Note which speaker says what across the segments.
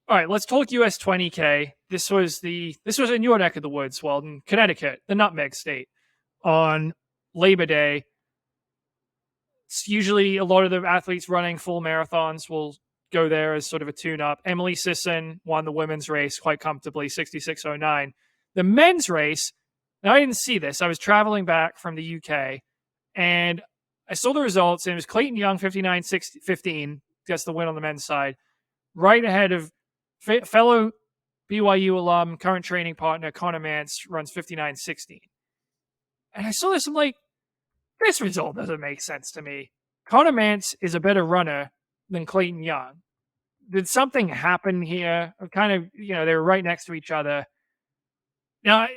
Speaker 1: All right, let's talk US 20K. This was in your neck of the woods, Weldon, Connecticut, the Nutmeg State, on Labor Day. It's usually a lot of the athletes running full marathons will go there as sort of a tune-up. Emily Sisson won the women's race quite comfortably, 66:09. The men's race, now I didn't see this. I was traveling back from the UK, and I saw the results, and it was Clayton Young, 59:15, gets the win on the men's side, right ahead of fellow BYU alum, current training partner, Connor Mantz, runs 59:16. And I saw this, I'm like, this result doesn't make sense to me. Connor Mantz is a better runner than Clayton Young. Did something happen here? Kind of, they were right next to each other. Now,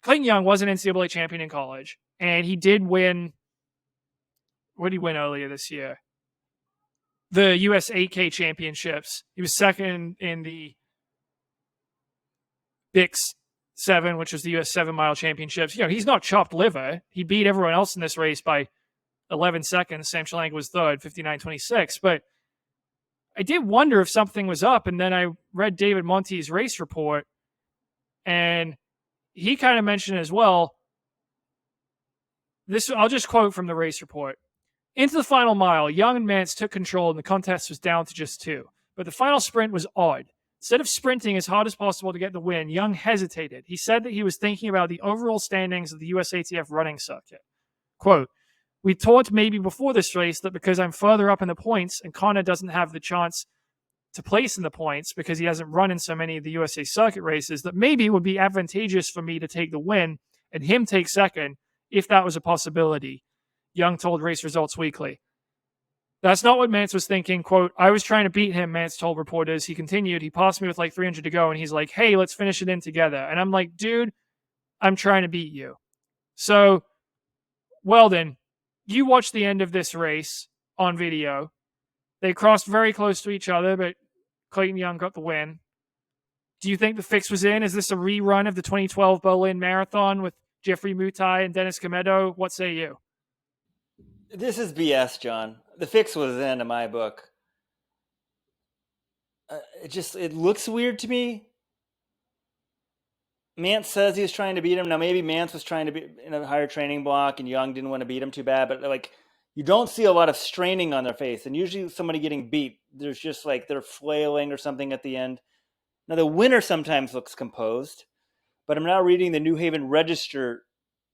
Speaker 1: Clayton Young was an NCAA champion in college, and he did win. What did he win earlier this year? The US 8K championships. He was second in the Bix 7, which was the US 7-mile championships. He's not chopped liver. He beat everyone else in this race by 11 seconds. Sam Chalang was third, 59:26. But I did wonder if something was up, and then I read David Monte's race report, and he kind of mentioned as well. I'll just quote from the race report. Into the final mile, Young and Mantz took control, and the contest was down to just 2. But the final sprint was odd. Instead of sprinting as hard as possible to get the win, Young hesitated. He said that he was thinking about the overall standings of the USATF running circuit. Quote, we talked maybe before this race that because I'm further up in the points and Connor doesn't have the chance to place in the points because he hasn't run in so many of the USA circuit races, that maybe it would be advantageous for me to take the win and him take second if that was a possibility. Young told Race Results Weekly. That's not what Mantz was thinking. Quote, I was trying to beat him, Mantz told reporters. He continued, he passed me with like 300 to go, and he's like, hey, let's finish it in together. And I'm like, dude, I'm trying to beat you. So, Weldon, you watched the end of this race on video. They crossed very close to each other, but Clayton Young got the win. Do you think the fix was in? Is this a rerun of the 2012 Berlin Marathon with Jeffrey Mutai and Dennis Comedo? What say you?
Speaker 2: This is BS, John. The fix was in my book. It looks weird to me. Mantz says he was trying to beat him. Now, maybe Mantz was trying to be in a higher training block and Young didn't want to beat him too bad. But, you don't see a lot of straining on their face. And usually somebody getting beat, there's just, they're flailing or something at the end. Now, the winner sometimes looks composed. But I'm now reading the New Haven Register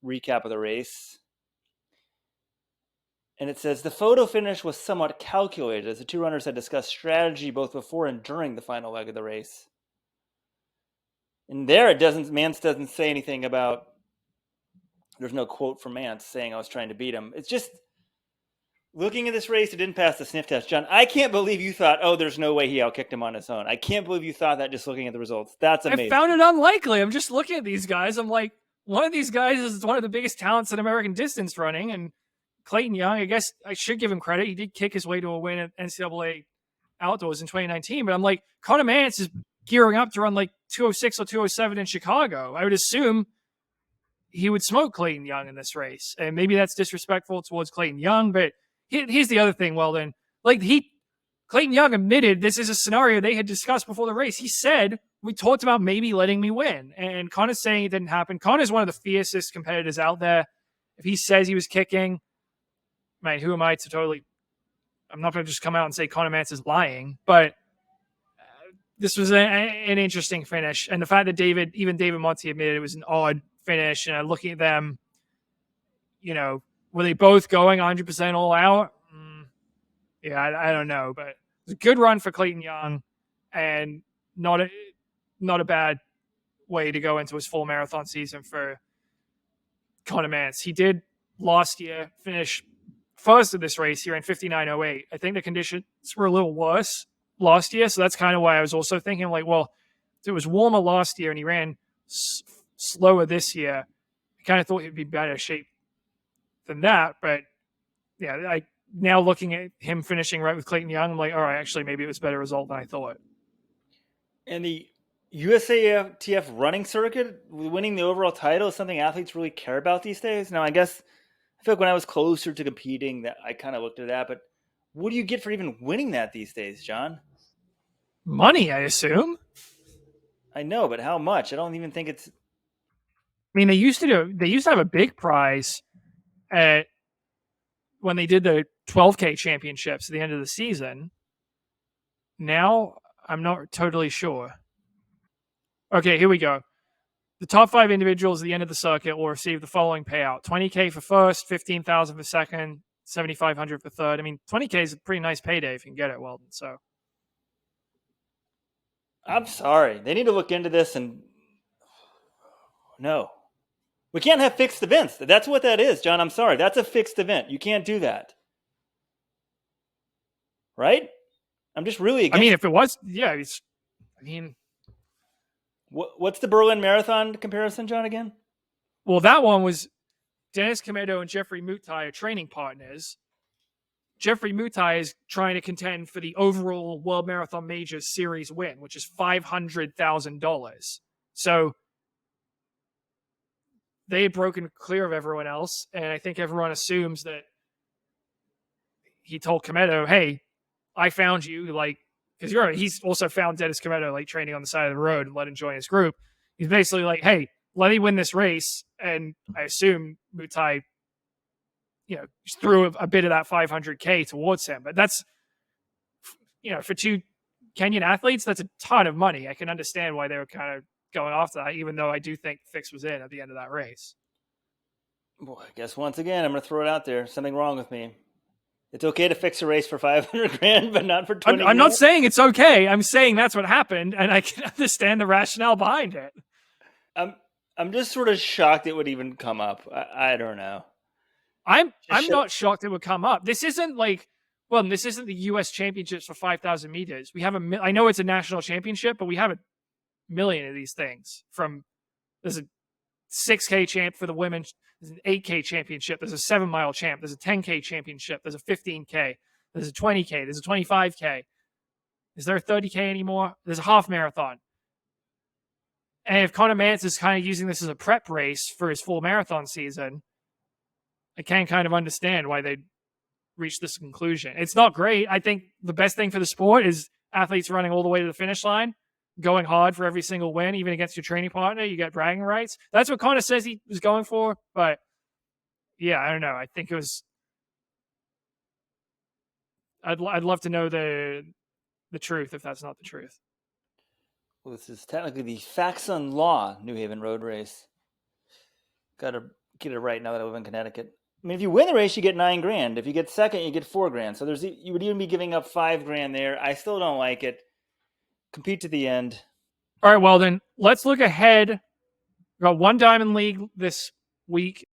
Speaker 2: recap of the race. And it says, the photo finish was somewhat calculated as the two runners had discussed strategy both before and during the final leg of the race. And there Mantz doesn't say anything about, there's no quote from Mantz saying I was trying to beat him. It's just, looking at this race, it didn't pass the sniff test. John, I can't believe you thought, there's no way he outkicked him on his own. I can't believe you thought that just looking at the results. That's amazing.
Speaker 1: I found it unlikely. I'm just looking at these guys. I'm like, one of these guys is one of the biggest talents in American distance running, and Clayton Young, I guess I should give him credit. He did kick his way to a win at NCAA Outdoors in 2019. But I'm like, Connor Mantz is gearing up to run like 206 or 207 in Chicago. I would assume he would smoke Clayton Young in this race. And maybe that's disrespectful towards Clayton Young. But here's the other thing, Weldon. Clayton Young admitted this is a scenario they had discussed before the race. He said, we talked about maybe letting me win. And Connor's saying it didn't happen. Connor's one of the fiercest competitors out there. If he says he was kicking, man, who am I to I'm not going to just come out and say Connor Mantz is lying, but this was an interesting finish. And the fact that even David Monte admitted it was an odd finish, and looking at them, were they both going 100% all out? Yeah, I don't know, but it was a good run for Clayton Young, and not a bad way to go into his full marathon season for Connor Mantz. He did last year finish first of this race. He ran 59:08. I think the conditions were a little worse last year, so that's kind of why I was also thinking, well, if it was warmer last year and he ran slower this year, I kind of thought he'd be better shape than that. But yeah, now looking at him finishing right with Clayton Young, I'm like, all right, actually, maybe it was a better result than I thought.
Speaker 2: And the USATF running circuit, winning the overall title, is something athletes really care about these days. Now, I guess I feel like when I was closer to competing, that I kind of looked at that. But what do you get for even winning that these days, John?
Speaker 1: Money, I assume.
Speaker 2: I know, but how much? I don't even think it's.
Speaker 1: I mean, they used to have a big prize at when they did the 12K championships at the end of the season. Now, I'm not totally sure. Okay, here we go. The top 5 individuals at the end of the circuit will receive the following payout: 20K for first, 15,000 for second, 7,500 for third. I mean, 20K is a pretty nice payday if you can get it, Weldon. So,
Speaker 2: I'm sorry. They need to look into this and. No. We can't have fixed events. That's what that is, John. I'm sorry. That's a fixed event. You can't do that. Right? I'm just really against.
Speaker 1: I mean, if it was, yeah, it's. I mean,
Speaker 2: what's the Berlin Marathon comparison, John? Again?
Speaker 1: Well, that one was Dennis Comedo and Jeffrey Mutai are training partners. Jeffrey Mutai is trying to contend for the overall World Marathon Majors Series win, which is $500,000. So they had broken clear of everyone else, and I think everyone assumes that he told Comedo, "Hey, I found you," like, because he's also found Dennis Comedo like training on the side of the road and let him join his group. He's basically like, "Hey, let me win this race," and I assume Mutai, threw a bit of that 500K towards him. But that's, for 2 Kenyan athletes, that's a ton of money. I can understand why they were kind of going after that, even though I do think Fix was in at the end of that race.
Speaker 2: Boy, I guess once again, I'm going to throw it out there. Something wrong with me. It's okay to fix a race for 500 grand, but not for 20.
Speaker 1: I'm not saying it's okay. I'm saying that's what happened, and I can understand the rationale behind it.
Speaker 2: I'm just sort of shocked it would even come up. I don't know.
Speaker 1: I'm not shocked it would come up. This isn't this isn't the U.S. Championships for 5,000 meters. We have I know it's a national championship, but we have a million of these things. There's a 6K champ for the women. There's an 8K championship. There's a 7-mile champ. There's a 10K championship. There's a 15K. There's a 20K. There's a 25K. Is there a 30K anymore? There's a half marathon. And if Connor Mantz is kind of using this as a prep race for his full marathon season, I can kind of understand why they reached this conclusion. It's not great. I think the best thing for the sport is athletes running all the way to the finish line, going hard for every single win, even against your training partner. You get bragging rights. That's what Connor says he was going for. But yeah, I don't know. I think it was. I'd love to know the truth if that's not the truth.
Speaker 2: Well, this is technically the Faxon Law New Haven Road Race. Got to get it right now that I live in Connecticut. I mean, if you win the race, you get $9 grand. If you get second, you get $4 grand. So you would even be giving up $5 grand there. I still don't like it. Compete to the end.
Speaker 1: All right, well then let's look ahead. We got one Diamond League this week